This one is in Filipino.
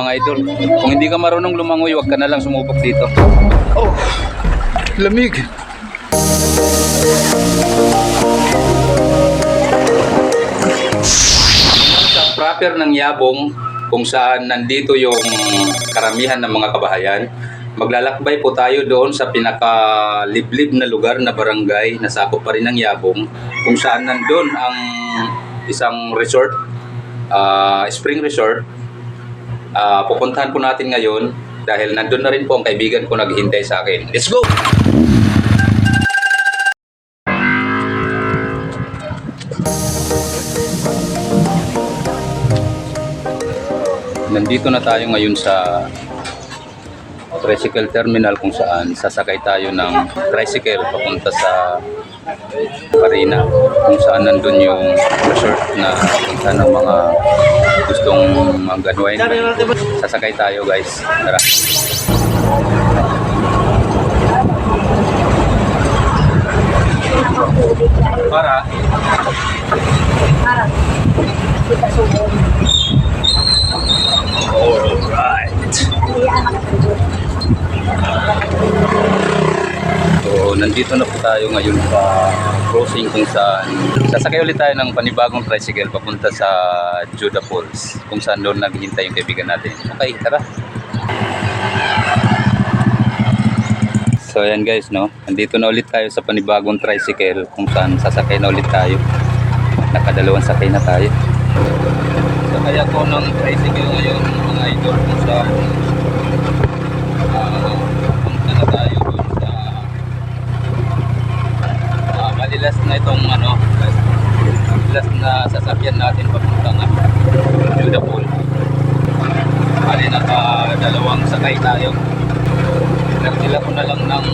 Mga idol, kung hindi ka marunong lumangoy, wag ka na lang sumubok dito. Oh, lamig. Sa proper ng Yabong, kung saan nandito yung karamihan ng mga kabahayan, maglalakbay po tayo doon sa pinakaliblib na lugar na barangay na sakop pa rin ng Yabong, kung saan nandun ang isang resort, spring resort. Pupuntahan po natin ngayon dahil nandun na rin po ang kaibigan ko naghihintay sa akin. Let's go! Nandito na tayo ngayon sa tricycle terminal kung saan sasakay tayo ng tricycle papunta sa Marina, kung saan nandun yung resort na punta ng mga gustong mag-unwind. Sasakay tayo, guys. Tara. Para alright. So, nandito na po tayo ngayon sa crossing kung saan sasakay ulit tayo ng panibagong tricycle papunta sa Judah Falls, kung saan doon naghihintay yung kaibigan natin. Okay, tara. So ayan guys, no, nandito na ulit tayo sa panibagong tricycle kung saan sasakay na ulit tayo. Nakadalawang sakay na tayo. Sakay ako ng tricycle ngayon, mga idol, kung saan punta na tayo doon sa malilas na itong last na sasakyan natin papunta nga Judah Falls. Bali, nakadalawang sakay tayo. Nagdila ko na lang ng